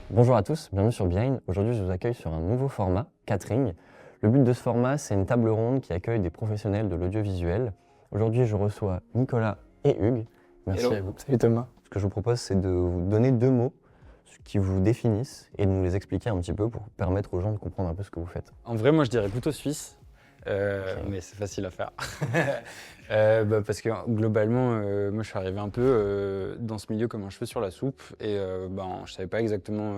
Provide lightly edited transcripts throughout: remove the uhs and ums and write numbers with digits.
Bonjour à tous, bienvenue sur Behind. Aujourd'hui, je vous accueille sur un nouveau format, Catering. Le but de ce format, c'est une table ronde qui accueille des professionnels de l'audiovisuel. Aujourd'hui, je reçois Nicolas et Hugues. Merci Hello. à vous. Salut Thomas. Ce que je vous propose, c'est de vous donner 2 mots qui vous définissent et de nous les expliquer un petit peu pour permettre aux gens de comprendre un peu ce que vous faites. En vrai, moi je dirais plutôt suisse, mais c'est facile à faire. Parce que globalement, moi je suis arrivé un peu dans ce milieu comme un cheveu sur la soupe et je savais pas exactement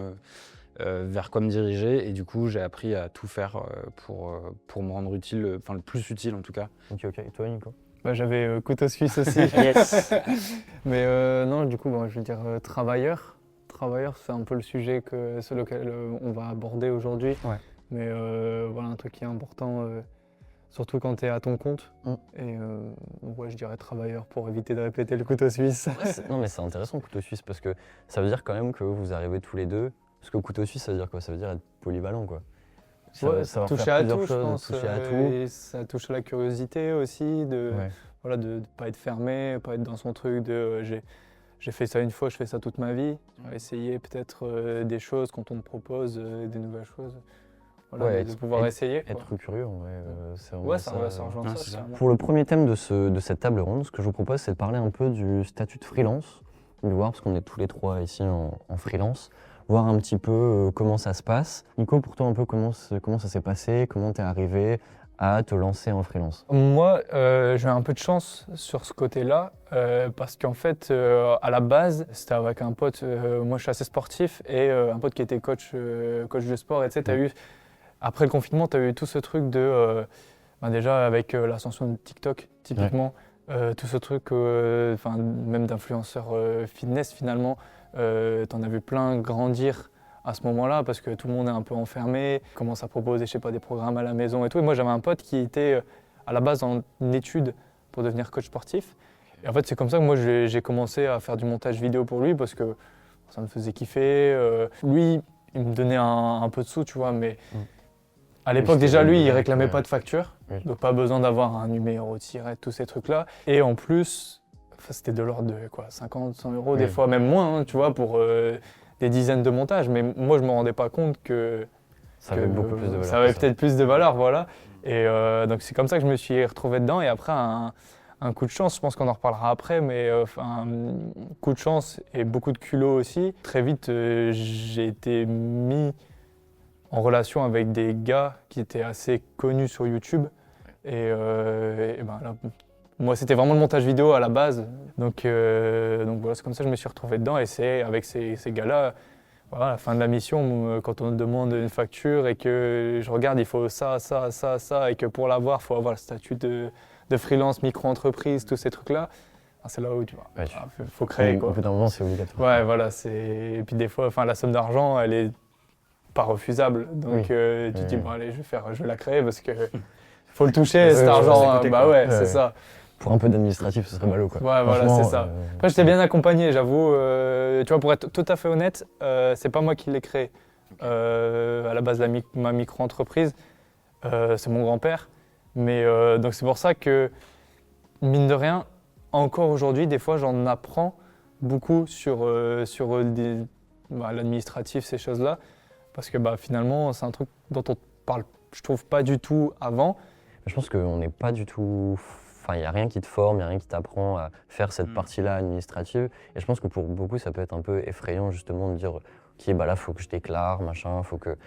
vers quoi me diriger et du coup j'ai appris à tout faire pour me rendre utile, enfin le plus utile en tout cas. Ok, et toi Nico? J'avais couteau suisse aussi. Yes. Mais non, du coup, je veux dire travailleur. Travailleur, c'est un peu le sujet sur lequel on va aborder aujourd'hui. Ouais. Mais voilà, un truc qui est important, surtout quand tu es à ton compte. Et donc, ouais, je dirais travailleur pour éviter de répéter le couteau suisse. Non mais c'est intéressant le couteau suisse parce que ça veut dire quand même que vous arrivez tous les deux. Parce que couteau suisse, ça veut dire quoi? Ça veut dire être polyvalent quoi. Ça touche faire à plusieurs tout, je choses, pense. toucher à tout. Et ça touche à la curiosité aussi, de Ouais. ne pas être fermé, pas être dans son truc de j'ai fait ça une fois, je fais ça toute ma vie. Essayer peut-être des choses quand on te propose des nouvelles choses. Voilà, Ouais, de pouvoir essayer. Quoi. Être curieux, c'est vraiment Ouais, ça rejoint Ouais, ça. c'est ça. clairement. Pour le premier thème de cette table ronde, ce que je vous propose, c'est de parler un peu du statut de freelance, de voir, parce qu'on est tous les trois ici en freelance, voir un petit peu comment ça se passe. Nico, pour toi, un peu comment ça s'est passé, comment t'es arrivé à te lancer en freelance? Moi, j'ai un peu de chance sur ce côté-là, parce qu'en fait, à la base, c'était avec un pote, moi je suis assez sportif, et un pote qui était coach de sport, et tu sais, t'as eu, après le confinement, tu as eu tout ce truc de, déjà avec l'ascension de TikTok, typiquement, tout ce truc, même d'influenceurs fitness finalement, t'en as vu plein grandir à ce moment-là parce que tout le monde est un peu enfermé, commence à proposer, je sais pas, des programmes à la maison et tout. Et moi, j'avais un pote qui était à la base en études pour devenir coach sportif. Et en fait, c'est comme ça que moi, j'ai commencé à faire du montage vidéo pour lui parce que ça me faisait kiffer. Lui, il me donnait un peu de sous, tu vois, mais à l'époque, déjà, lui, il réclamait pas de facture. Oui. Donc, pas besoin d'avoir un numéro de tirette, tous ces trucs-là. Et en plus, c'était de l'ordre de quoi, 50, 100 euros, des fois même moins, hein, tu vois, pour des dizaines de montages. Mais moi, je me rendais pas compte que Ça avait beaucoup plus de valeur. ça avait peut-être plus de valeur, voilà. Et donc, c'est comme ça que je me suis retrouvé dedans. Et après, un coup de chance, je pense qu'on en reparlera après, mais un coup de chance et beaucoup de culot aussi. Très vite, j'ai été mis en relation avec des gars qui étaient assez connus sur YouTube. Et là, moi, c'était vraiment le montage vidéo à la base. Donc voilà, c'est comme ça que je me suis retrouvé dedans. Et c'est avec ces gars-là, voilà, à la fin de la mission, quand on me demande une facture et que je regarde, il faut ça, et que pour l'avoir, il faut avoir le statut de freelance, micro-entreprise, tous ces trucs-là. C'est là où tu vois, faut créer. Au bout d'un moment, c'est obligatoire. Ouais, voilà. Et puis des fois, la somme d'argent, elle est pas refusable. Donc tu te dis, bon allez, je vais la créer parce que faut le toucher, cet argent. C'est ça. Pour un peu d'administratif, ce serait ballot quoi. Ouais, voilà, c'est ça. Après, j'étais bien accompagné, j'avoue. Tu vois, pour être tout à fait honnête, c'est pas moi qui l'ai créé. À la base, ma micro-entreprise, c'est mon grand-père. Mais donc c'est pour ça que, mine de rien, encore aujourd'hui, des fois, j'en apprends beaucoup sur l'administratif, ces choses-là. Parce que finalement, c'est un truc dont on parle, je trouve, pas du tout avant. Je pense qu'on n'est pas du tout... Enfin, il n'y a rien qui te forme, il n'y a rien qui t'apprend à faire cette partie-là administrative. Et je pense que pour beaucoup, ça peut être un peu effrayant justement de dire « Ok, là, il faut que je déclare, machin, faut que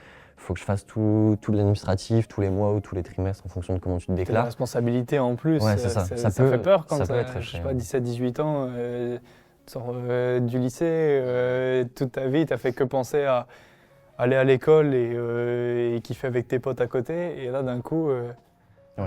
je fasse tout l'administratif, tous les mois ou tous les trimestres en fonction de comment tu te C'est la déclares. » responsabilité en plus. Ouais, c'est ça. Ça fait peur quand ça peut être tu as, je sais effrayant. pas, 17-18 ans, tu sors du lycée, toute ta vie, tu n'as fait que penser à aller à l'école et kiffer avec tes potes à côté. Et là, d'un coup,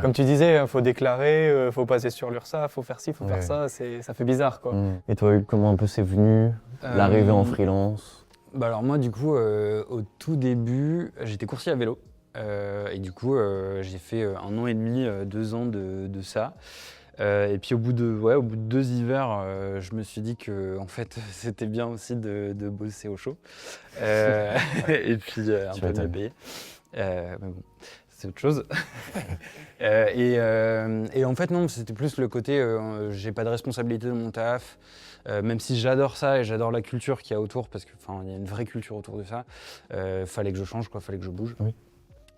comme tu disais, il faut déclarer, faut passer sur l'URSSAF, faut faire ci, faut faire ça. Ça fait bizarre, quoi. Et toi, Hugues, comment un peu c'est venu, l'arrivée en freelance? Alors moi du coup au tout début j'étais coursier à vélo et du coup j'ai fait 1 an et demi, 2 ans de ça. Et puis au bout de 2 hivers, je me suis dit que en fait c'était bien aussi de bosser au chaud et puis un peu mieux payé. Mais bon, c'est autre chose. Et en fait, non, c'était plus le côté j'ai pas de responsabilité de mon taf, même si j'adore ça et j'adore la culture qu'il y a autour, parce qu'il y a une vraie culture autour de ça. Fallait que je change, fallait que je bouge. Oui.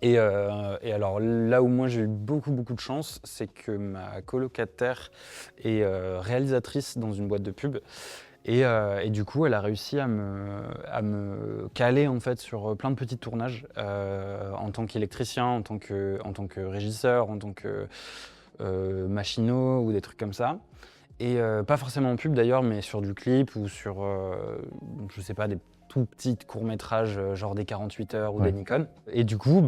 Et alors là où moi j'ai eu beaucoup de chance, c'est que ma colocataire est réalisatrice dans une boîte de pub. Et du coup, elle a réussi à me caler en fait sur plein de petits tournages en tant qu'électricien, en tant que régisseur, en tant que machinot ou des trucs comme ça. Et pas forcément en pub d'ailleurs, mais sur du clip ou sur, je sais pas, des tout petits courts-métrages genre des 48 heures ou des Nikon. Et du coup,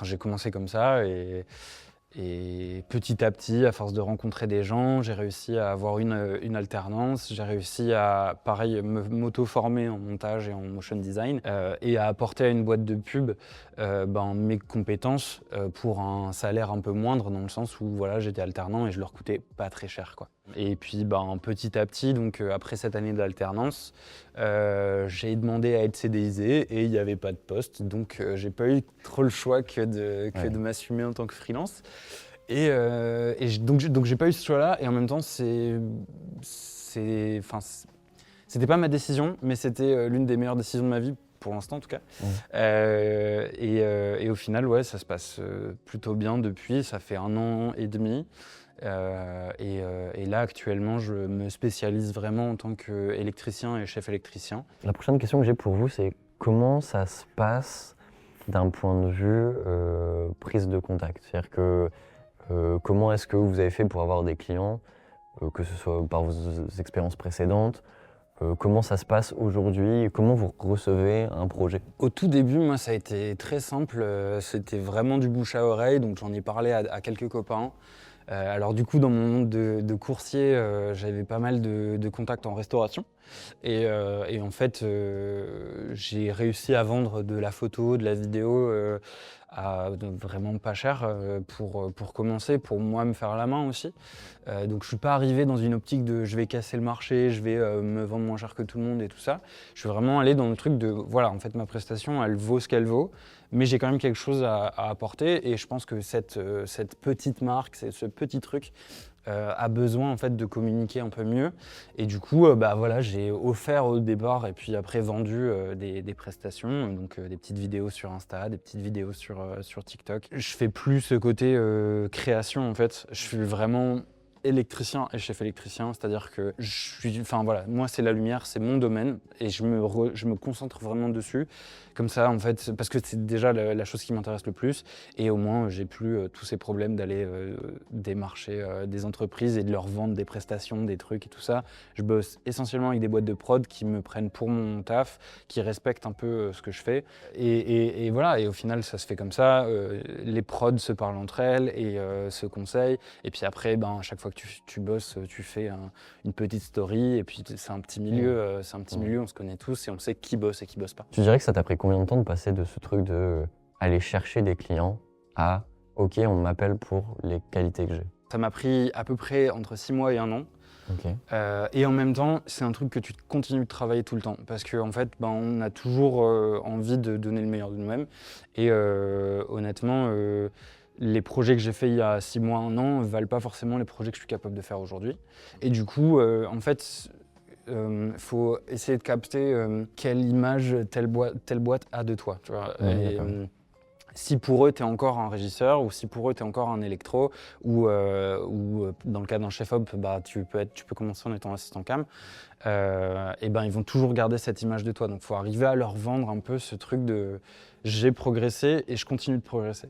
j'ai commencé comme ça et petit à petit, à force de rencontrer des gens, j'ai réussi à avoir une alternance, j'ai réussi à, pareil, m'auto-former en montage et en motion design et à apporter à une boîte de pub mes compétences pour un salaire un peu moindre, dans le sens où voilà, j'étais alternant et je leur coûtais pas très cher, quoi. Et puis petit à petit, donc après cette année d'alternance, j'ai demandé à être CDIsé et il n'y avait pas de poste, donc j'ai pas eu trop le choix que de m'assumer en tant que freelance. Donc j'ai pas eu ce choix-là, et en même temps c'était pas ma décision, mais c'était l'une des meilleures décisions de ma vie pour l'instant en tout cas. Et au final, ça se passe plutôt bien depuis. Ça fait 1 an et demi. Et là, actuellement, je me spécialise vraiment en tant qu'électricien et chef électricien. La prochaine question que j'ai pour vous, c'est comment ça se passe d'un point de vue prise de contact? C'est-à-dire que comment est-ce que vous avez fait pour avoir des clients, que ce soit par vos expériences précédentes? Comment ça se passe aujourd'hui? Comment vous recevez un projet? Au tout début, moi, ça a été très simple. C'était vraiment du bouche à oreille, donc j'en ai parlé à quelques copains. Alors du coup, dans mon monde de coursier, j'avais pas mal de contacts en restauration. Et en fait, j'ai réussi à vendre de la photo, de la vidéo à vraiment pas cher pour commencer, pour moi me faire la main aussi. Donc je suis pas arrivé dans une optique de je vais casser le marché, je vais me vendre moins cher que tout le monde et tout ça. Je suis vraiment allé dans le truc de voilà, en fait ma prestation elle vaut ce qu'elle vaut, mais j'ai quand même quelque chose à apporter, et je pense que cette petite marque, ce petit truc a besoin en fait de communiquer un peu mieux. Et du coup, j'ai offert au départ et puis après vendu des prestations, donc des petites vidéos sur Insta, des petites vidéos sur TikTok. Je fais plus ce côté création en fait. Je suis vraiment électricien et chef électricien, c'est-à-dire que moi c'est la lumière, c'est mon domaine et je me concentre vraiment dessus, comme ça en fait, parce que c'est déjà la chose qui m'intéresse le plus, et au moins j'ai plus tous ces problèmes d'aller démarcher des entreprises et de leur vendre des prestations, des trucs et tout ça. Je bosse essentiellement avec des boîtes de prod qui me prennent pour mon taf, qui respectent un peu ce que je fais, et voilà, et au final ça se fait comme ça, les prods se parlent entre elles et se conseillent, et puis après à chaque fois que tu bosses, tu fais une petite story, et puis c'est un petit milieu, on se connaît tous et on sait qui bosse et qui bosse pas. Tu dirais que ça t'a pris combien de temps de passer de ce truc de aller chercher des clients à OK, on m'appelle pour les qualités que j'ai? Ça m'a pris à peu près entre 6 mois et 1 an. Okay. Et en même temps, c'est un truc que tu continues de travailler tout le temps, parce qu'en fait, on a toujours envie de donner le meilleur de nous-mêmes. Et honnêtement, les projets que j'ai faits il y a 6 mois, 1 an, ne valent pas forcément les projets que je suis capable de faire aujourd'hui. Et du coup, en fait, faut essayer de capter quelle image telle boîte a de toi. Tu vois. Si pour eux, tu es encore un régisseur, ou si pour eux, tu es encore un électro, ou dans le cas d'un chef-op, tu peux commencer en étant assistant cam, et ils vont toujours garder cette image de toi. Donc il faut arriver à leur vendre un peu ce truc de j'ai progressé et je continue de progresser.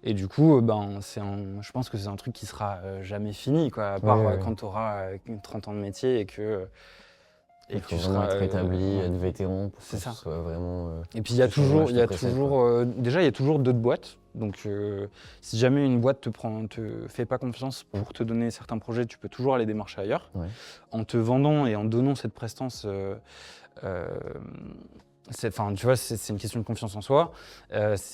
Et du coup, je pense que c'est un truc qui sera jamais fini, quoi, à part quand tu auras 30 ans de métier et que... Et tu seras être établi, être vétéran pour que ce soit vraiment... Et puis il y a toujours d'autres boîtes. Donc si jamais une boîte te fait pas confiance pour te donner certains projets, tu peux toujours aller démarcher ailleurs. Ouais. En te vendant et en donnant cette prestance, tu vois, c'est une question de confiance en soi.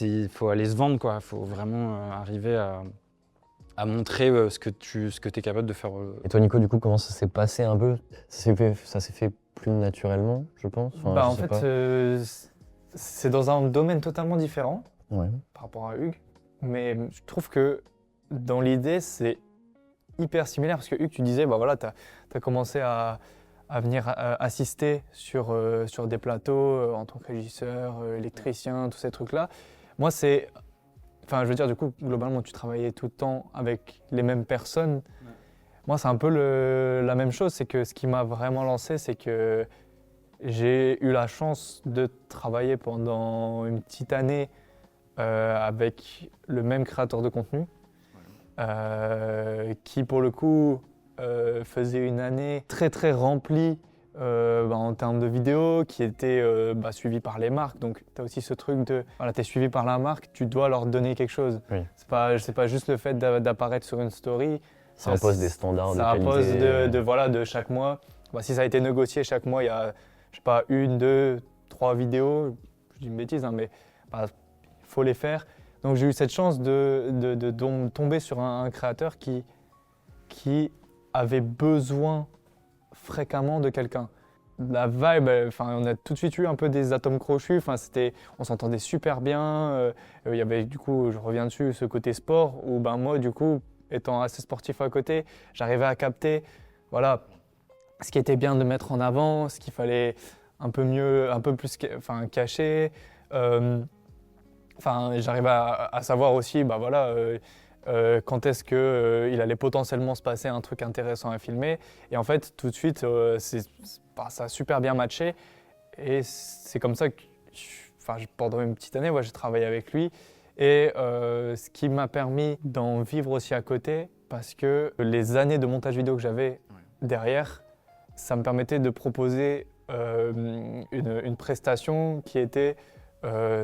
Il faut aller se vendre, quoi. Il faut vraiment arriver à montrer ce que tu es capable de faire. Et toi, Nico, du coup, comment ça s'est passé un peu? Ça s'est fait plus naturellement, je pense. En fait, c'est dans un domaine totalement différent. Ouais. par rapport à Hugues. Mais je trouve que dans l'idée, c'est hyper similaire parce que Hugues, tu disais, bah voilà, tu as commencé à venir assister sur des plateaux en tant que régisseur, électricien, tous ces trucs-là. Moi, enfin, je veux dire, du coup, globalement, tu travaillais tout le temps avec les mêmes personnes. Ouais. Moi, c'est un peu la même chose. C'est que ce qui m'a vraiment lancé, c'est que j'ai eu la chance de travailler pendant une petite année avec le même créateur de contenu, qui, pour le coup, faisait une année très, très remplie en termes de vidéos, qui était suivie par les marques. Donc, tu as aussi ce truc de, voilà, tu es suivi par la marque, tu dois leur donner quelque chose. Oui. C'est pas juste le fait d'apparaître sur une story. Ça impose des standards de qualité. Ça impose voilà, de chaque mois. Si ça a été négocié chaque mois, il y a, je sais pas, 1, 2, 3 vidéos. Je dis une bêtise, hein, mais il faut les faire. Donc, j'ai eu cette chance de tomber sur un créateur qui avait besoin fréquemment de quelqu'un. La vibe, on a tout de suite eu un peu des atomes crochus, on s'entendait super bien. Il y avait, du coup, je reviens dessus, ce côté sport, où moi, du coup, étant assez sportif à côté, j'arrivais à capter voilà, ce qui était bien de mettre en avant, ce qu'il fallait un peu plus cacher. J'arrivais à savoir aussi, quand est-ce qu'il allait potentiellement se passer un truc intéressant à filmer. Et en fait, tout de suite, ça a super bien matché. Et c'est comme ça que, pendant une petite année, j'ai travaillé avec lui. Et ce qui m'a permis d'en vivre aussi à côté, parce que les années de montage vidéo que j'avais derrière, ça me permettait de proposer une prestation qui était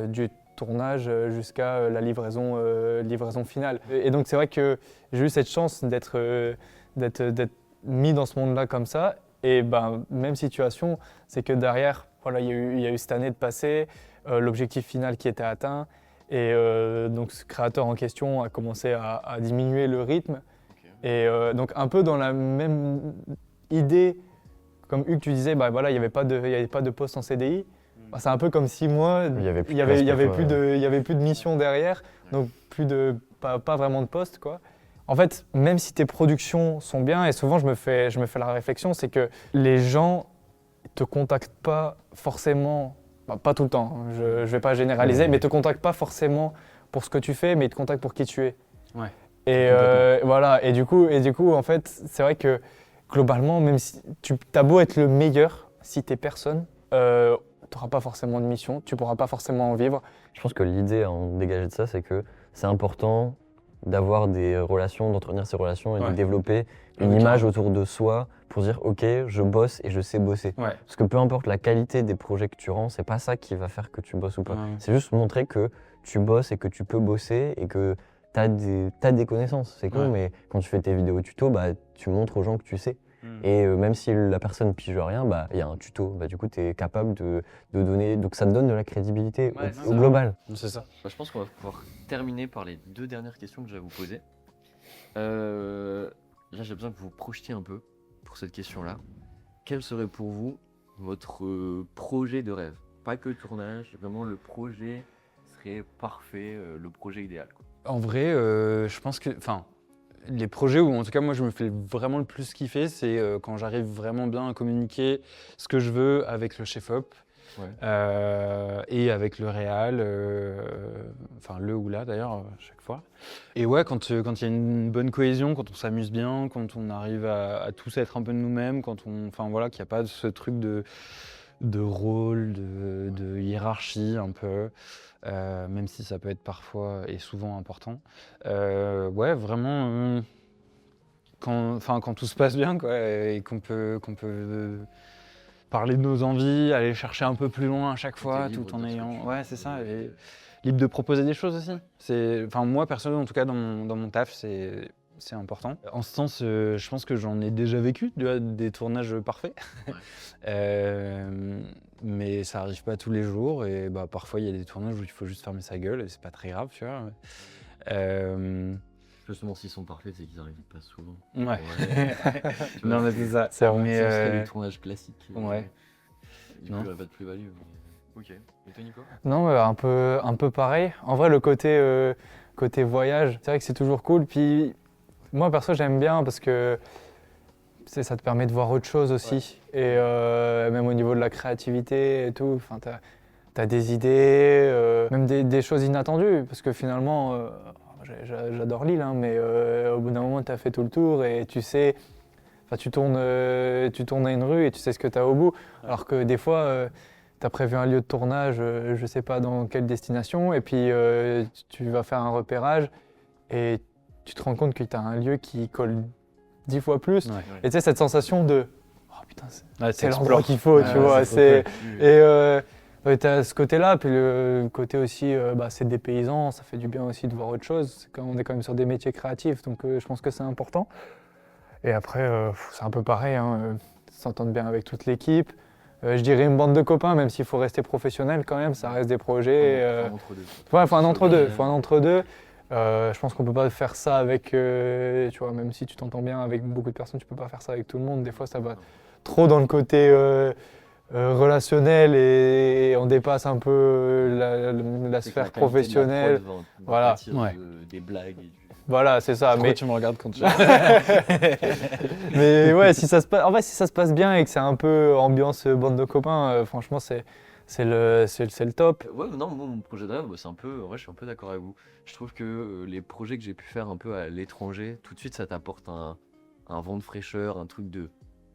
du tournage jusqu'à la livraison finale. Et donc c'est vrai que j'ai eu cette chance d'être mis dans ce monde-là comme ça. Et même situation, c'est que derrière, voilà, il y a eu cette année de passé, l'objectif final qui était atteint. Et donc ce créateur en question a commencé à diminuer le rythme. Okay. Et donc un peu dans la même idée, comme Hugues, tu disais, il n'y avait pas de poste en CDI. C'est un peu comme si moi, il n'y avait plus de mission derrière, donc pas vraiment de poste, quoi. En fait, même si tes productions sont bien, et souvent je me fais la réflexion, c'est que les gens ne te contactent pas forcément, pas tout le temps, je ne vais pas généraliser, mais ne te contactent pas forcément pour ce que tu fais, mais ils te contactent pour qui tu es. Ouais. Et voilà, et du coup, en fait, c'est vrai que globalement, même si tu as beau être le meilleur, si tu es personne, tu n'auras pas forcément de mission, tu ne pourras pas forcément en vivre. Je pense que l'idée à en dégager de ça, c'est que c'est important d'avoir des relations, d'entretenir ces relations et de développer une image autour de soi pour dire ok, je bosse et je sais bosser. Ouais. Parce que peu importe la qualité des projets que tu rends, c'est pas ça qui va faire que tu bosses ou pas. Ouais. C'est juste montrer que tu bosses et que tu peux bosser et que t'as des connaissances. C'est con, mais quand tu fais tes vidéos tuto, tu montres aux gens que tu sais. Et même si la personne pige rien, il y a un tuto. Du coup, tu es capable de donner. Donc, ça te donne de la crédibilité au global. C'est ça. Je pense qu'on va pouvoir terminer par les 2 dernières questions que j'ai à vous poser. Là, j'ai besoin que vous vous projetiez un peu pour cette question-là. Quel serait pour vous votre projet de rêve? Pas que le tournage, vraiment le projet serait parfait, le projet idéal, quoi. En vrai, je pense que. Les projets où en tout cas moi je me fais vraiment le plus kiffer, c'est quand j'arrive vraiment bien à communiquer ce que je veux avec le chef-op et avec le réal, le ou la d'ailleurs à chaque fois. Et ouais, quand il y a une bonne cohésion, quand on s'amuse bien, quand on arrive à tous être un peu de nous-mêmes, qu'il n'y a pas ce truc de rôle, de hiérarchie un peu. Même si ça peut être parfois et souvent important. Vraiment, quand tout se passe bien, quoi, et qu'on peut parler de nos envies, aller chercher un peu plus loin à chaque fois, tout en ayant... Ouais, c'est ça, et libre de proposer des choses aussi. Moi, personnellement, en tout cas, dans mon taf, c'est important. En ce sens, je pense que j'en ai déjà vécu, des tournages parfaits. Mais ça arrive pas tous les jours et parfois il y a des tournages où il faut juste fermer sa gueule et c'est pas très grave, tu vois. Justement, s'ils sont parfaits, c'est qu'ils arrivent pas souvent. Ouais. Non, mais c'est ça. C'est le tournage classique. Ouais. Du coup, il n'y aurait pas de plus-value. Ok. Et toi, Nico? Non, un peu pareil. En vrai, le côté voyage, c'est vrai que c'est toujours cool. Puis moi, perso, j'aime bien parce que ça te permet de voir autre chose aussi. Et même au niveau de la créativité et tout, t'as des idées, même des choses inattendues. Parce que finalement, j'adore Lille, hein, mais au bout d'un moment, t'as fait tout le tour et tu sais, tu tournes à une rue et tu sais ce que t'as au bout. Alors que des fois, t'as prévu un lieu de tournage, je sais pas dans quelle destination, et puis tu vas faire un repérage et tu te rends compte que t'as un lieu qui colle 10 fois plus. Ouais. Et tu sais, cette sensation de « Oh putain, Ouais, c'est l'endroit qu'il faut », tu vois. c'est trop Et t'as ce côté-là, puis le côté aussi, c'est des paysans, ça fait du bien aussi de voir autre chose. On est quand même sur des métiers créatifs, donc je pense que c'est important. Et après, c'est un peu pareil, hein, s'entendre bien avec toute l'équipe. Je dirais une bande de copains, même s'il faut rester professionnel quand même, ça reste des projets. Enfin, entre deux. Ouais, il faut un entre-deux. Je pense qu'on peut pas faire ça avec, tu vois, même si tu t'entends bien avec beaucoup de personnes, tu peux pas faire ça avec tout le monde. Des fois, ça va trop dans le côté relationnel et on dépasse un peu la C'est que sphère la qualité de la professionnelle. prod va Voilà. pâtir Ouais. des blagues. Voilà, c'est ça. Pourquoi tu me regardes quand tu... Mais ouais, si ça se passe bien et que c'est un peu ambiance bande de copains, franchement, c'est le top. Ouais, non, moi, mon projet de rêve, c'est un peu. En vrai, je suis un peu d'accord avec vous. Je trouve que les projets que j'ai pu faire un peu à l'étranger, tout de suite, ça t'apporte un vent de fraîcheur, un truc de.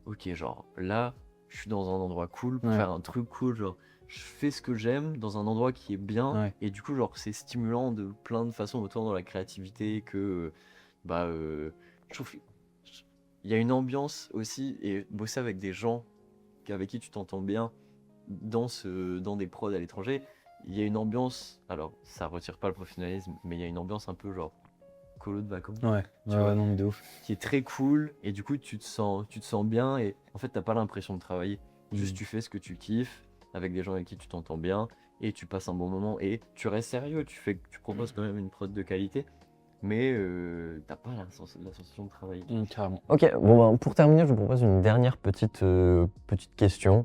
Ok, genre là, je suis dans un endroit cool pour Ouais. faire un truc cool. Genre, je fais ce que j'aime dans un endroit qui est bien. Ouais. Et du coup, genre, c'est stimulant de plein de façons, autant dans la créativité que. Je trouve qu'il y a une ambiance aussi. Et bosser avec des gens avec qui tu t'entends bien dans des prods à l'étranger, il y a une ambiance, alors ça retire pas le professionnalisme, mais il y a une ambiance un peu genre colo de vacances Ouais, Tu vois. non, mais de ouf. qui est très cool et du coup tu te sens bien et en fait t'as pas l'impression de travailler. Juste tu fais ce que tu kiffes avec des gens avec qui tu t'entends bien et tu passes un bon moment et tu restes sérieux, tu proposes quand même une prod de qualité, mais t'as pas la sensation de travailler. Carrément. Ok, bon, pour terminer, je vous propose une dernière petite question.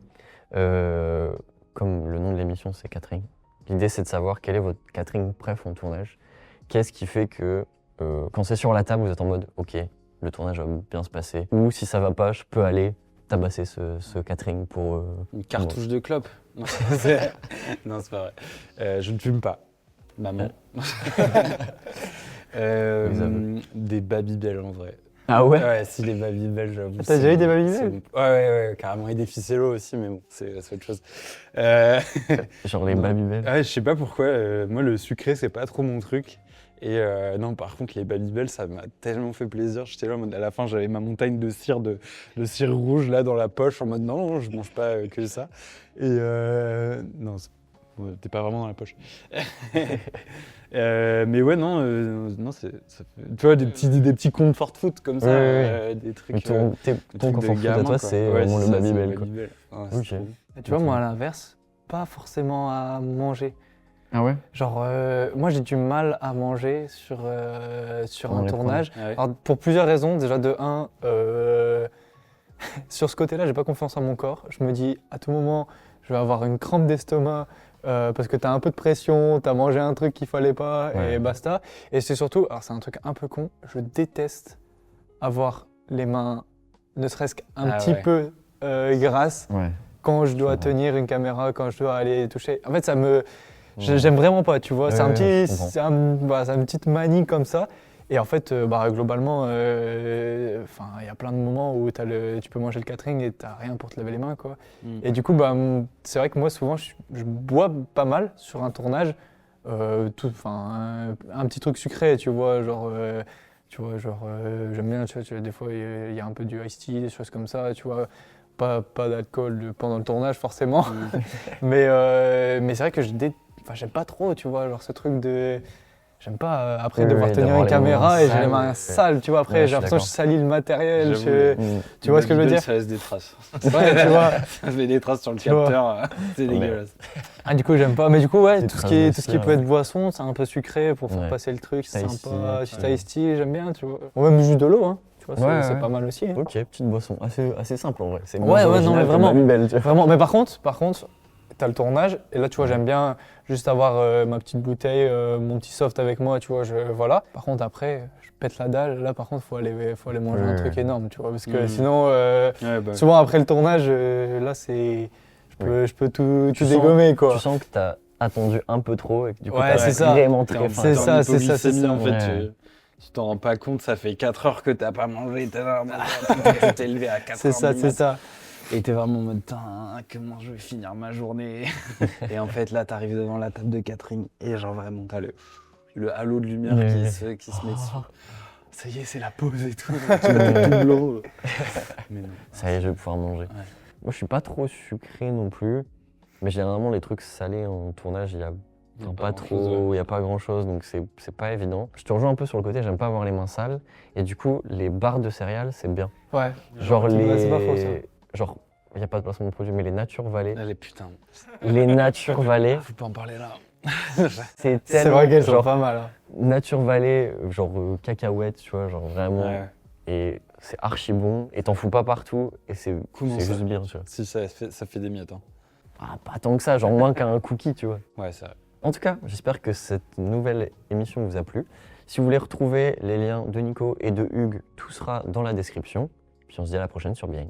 Comme le nom de l'émission, c'est catering. L'idée, c'est de savoir quel est votre catering préf en tournage. Qu'est-ce qui fait que quand c'est sur la table, vous êtes en mode « Ok, le tournage va bien se passer » ou « Si ça va pas, je peux aller tabasser ce catering pour… Une cartouche de clope. Non, c'est pas vrai. Je ne fume pas. Maman. Des Babybel en vrai. Ah ouais. Ouais, si les Babybel, j'avoue. T'as déjà eu des Babybel ? Ouais, carrément. Et des Ficello aussi, mais bon, c'est autre chose. Genre les Babybel. Ouais, je sais pas pourquoi. Moi, le sucré, c'est pas trop mon truc. Et non, par contre, les Babybel, ça m'a tellement fait plaisir. J'étais là, en mode, à la fin, j'avais ma montagne de cire rouge là dans la poche, en mode non, je mange pas que ça. Et non, t'es pas vraiment dans la poche. Mais ouais, non, ça fait, tu vois, des petits comfort food comme ça, Ouais. des trucs. Ton confort food à toi, c'est vraiment le Babybel, quoi. Ok. Et tu vois, moi, à l'inverse, pas forcément à manger. Ah ouais. Genre, moi, j'ai du mal à manger sur Dans un les tournage. Ah ouais. Alors, pour plusieurs raisons. Déjà, de un, sur ce côté-là, j'ai pas confiance en mon corps. Je me dis, à tout moment, je vais avoir une crampe d'estomac parce que t'as un peu de pression, t'as mangé un truc qu'il fallait pas Ouais. et basta. Et c'est surtout, alors c'est un truc un peu con, je déteste avoir les mains ne serait-ce qu'un petit ouais. peu grasses Ouais. quand je dois comprends. tenir une caméra, quand je dois aller toucher. En fait, j'aime vraiment pas, tu vois. Ouais, c'est un ouais, je petit, comprends. c'est une petite manie comme ça. Et en fait, globalement, il y a plein de moments où tu peux manger le catering et t'as rien pour te laver les mains, quoi. Et du coup, c'est vrai que moi, souvent, je bois pas mal sur un tournage. Un petit truc sucré, tu vois, j'aime bien, tu vois, des fois, il y a un peu du iced tea, des choses comme ça, tu vois. Pas d'alcool pendant le tournage, forcément. Mais c'est vrai que j'aime pas trop, tu vois, genre ce truc de… J'aime pas après Oui, devoir oui, tenir d'avoir une les mains caméra et j'ai les sales, mains ouais. sales, tu vois. Après, Ouais, j'ai je suis l'impression que je salis le matériel. J'avoue, Tu vois ce que je veux dire? Ça laisse des traces. Ouais, tu vois. Ça fait des traces sur le Tu vois. capteur, c'est mais- dégueulasse. Ah, du coup, j'aime pas. Mais du coup, ouais, Des tout ce traces qui de peut cire, être boisson, c'est un peu sucré pour faire Ouais. passer le truc, c'est Iced sympa. tea, Si ouais. t'as iced tea, j'aime bien, tu vois. Ou même juste de l'eau, hein. Tu vois, Ouais, c'est ouais. pas mal aussi. Hein. Ok, petite boisson, assez simple en vrai. C'est Ouais, moins ouais, non, original mais que vraiment. Babybel, tu vois. Vraiment. Mais par contre, t'as le tournage, et là, tu vois, j'aime bien juste avoir ma petite bouteille, mon petit soft avec moi, tu vois, voilà. Par contre, après, je pète la dalle, là, par contre, faut aller manger un truc énorme, tu vois, parce que sinon, souvent, après le tournage, là, je peux tout dégommer, quoi. Tu sens que t'as attendu un peu trop et que du coup, Ouais, t'as c'est ça. vraiment très faim. C'est ça, c'est ça, c'est ça. En fait, Ouais. tu t'en rends pas compte, ça fait 4 heures que t'as pas mangé, t'es là, tu t'es levé à 4 C'est heures ça, du c'est mat. ça. Et t'es vraiment en mode, putain, comment je vais finir ma journée. Et en fait, là, t'arrives devant la table de catering et genre vraiment, t'as le halo de lumière Ouais. qui se met dessus. Ça y est, c'est la pause et tout. Tu es tout blanc. Mais non. Ça y est, je vais pouvoir manger. Moi, je suis pas trop sucré non plus, mais généralement, les trucs salés en tournage, il y a pas trop, il y a pas grand chose, donc c'est pas évident. Je te rejoins un peu sur le côté, j'aime pas avoir les mains sales, et du coup, les barres de céréales, c'est bien. Ouais. Genre Ouais, c'est pas faux, ça. Genre, il n'y a pas de placement de produit, mais les Nature Valley. Allez, putain. Les Nature Valley, Faut pas en parler là. c'est C'est tellement. vrai qu'elles sont genre, pas mal. Hein. Nature Valley, genre cacahuètes, tu vois, genre vraiment. Ouais. Et c'est archi bon, et t'en fous pas partout, et c'est Comment ça juste bien, tu vois. Si, ça fait des miettes. Hein. Ah, pas tant que ça, genre moins qu'un cookie, tu vois. Ouais, c'est vrai. En tout cas, j'espère que cette nouvelle émission vous a plu. Si vous voulez retrouver les liens de Nico et de Hugues, tout sera dans la description. Puis on se dit à la prochaine sur Behind.